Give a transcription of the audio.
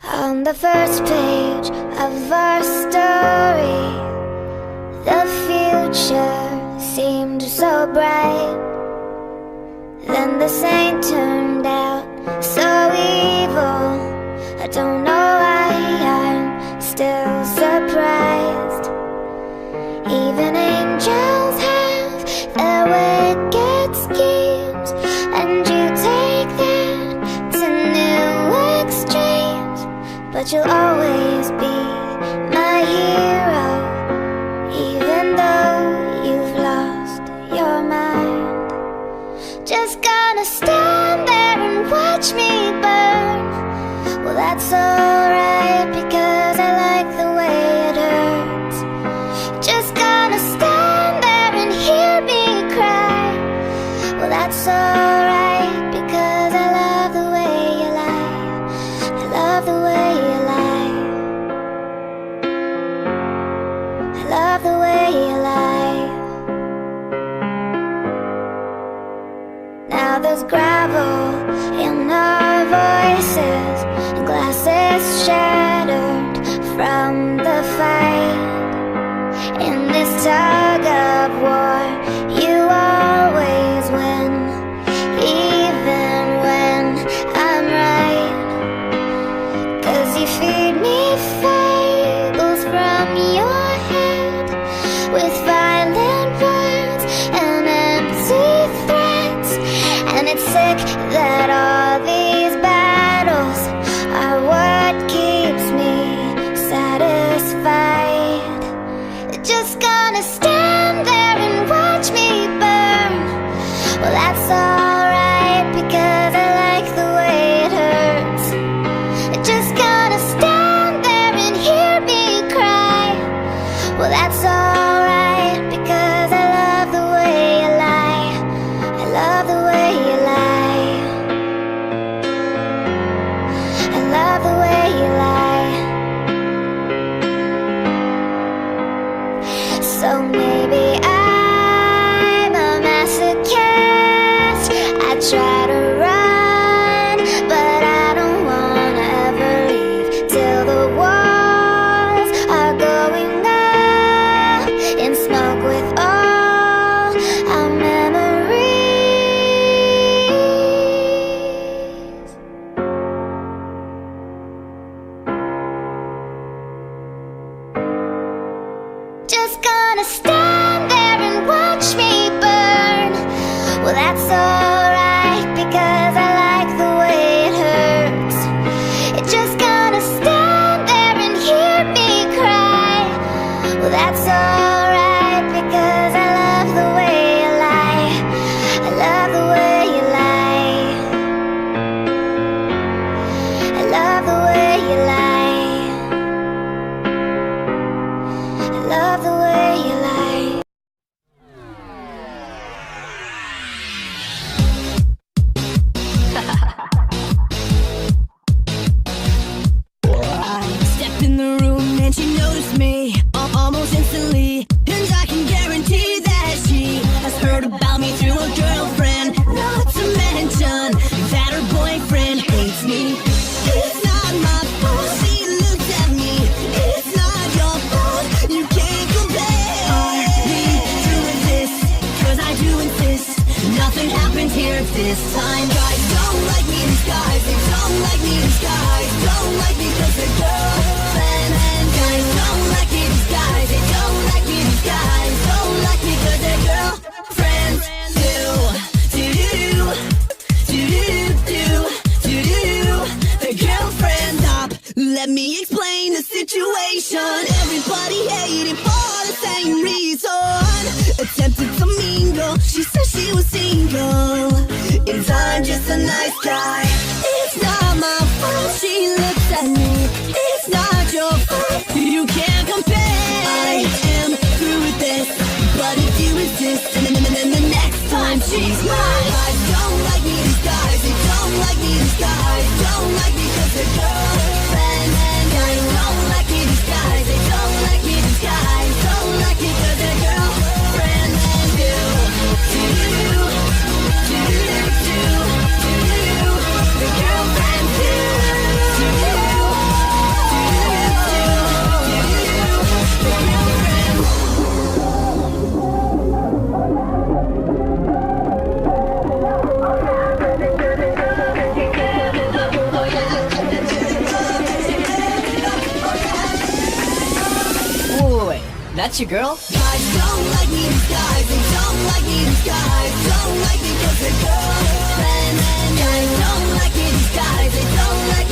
On the first page of our story, the future seemed so bright. Then the saint turned out so evil. I don't know why I'm still surprised. Even angels have their wicked schemes, and you take that to new extremes. But you'll always be my hero, even though you've lost your mind. Just gonna stand there and watch me burn. Well, that's alright, because I like the way it hurts. Just gonna stand there and hear me cry. Well, that's alright, because I love the way you lie. I love the way you lie. I love the way you lie. Now there's gravel in our voices, and glasses shattered from the fight. In this tug of war, you always win, even when I'm right. 'Cause you feed me fables from your head, with violent words and empty threats. And it's sick that all these battles are what keeps me satisfied. Just gonna stand there and watch me burn. Well, that's alright, because I like the way it hurts. Just gonna stand there and hear me cry. Well, that's alright, because I love the way you lie. I love the way you lie. I love the way you lie. So maybe I'm a masochist. I try to run, but I don't wanna ever leave till the walls are going up in smoke with all our memories. Just gonna stand there and watch me burn. Well, that's alright, because I like the way it hurts. Just gonna stand there and hear me cry. Well, that's alright, because I love the way you lie. I love the way you lie. I love the way you lie. I love the way you lie. Step in the room and she noticed me almost instantly, and I can guarantee that she has heard about me through a girlfriend. Not to mention that her boyfriend hates me. It's not my fault she looks at me. It's not your fault. You can't compare me to this, 'cause I do insist nothing happened here this time. Guys don't like me in disguise. They don't like me in disguise. Don't like me 'cause they're girlfriend. And guys don't like me in disguise. They don't like me in disguise. Don't like me 'cause they're girlfriends. Do do do do do do. The girlfriend stop. Let me explain the situation. Everybody hated for the same reason. Attempted to mingle. She said she was single. Is I'm just a nice guy. It's not my fault she looks at me. It's not your fault. You can't compare. I am through with this, but if you insist, then the next time she's mine. Guys don't like me in disguise. They don't like me in disguise. Don't like me 'cause they're girlfriend. And guys don't like me in disguise. They don't like me in disguise. Don't like me 'cause they're girlfriend. And do do do do do. The girlfriend do do. Gotcha, girl. Guys don't like me, these guys. They don't like me, these guys. Don't like me 'cause they're girlfriends. Guys don't like me, these guys. They don't like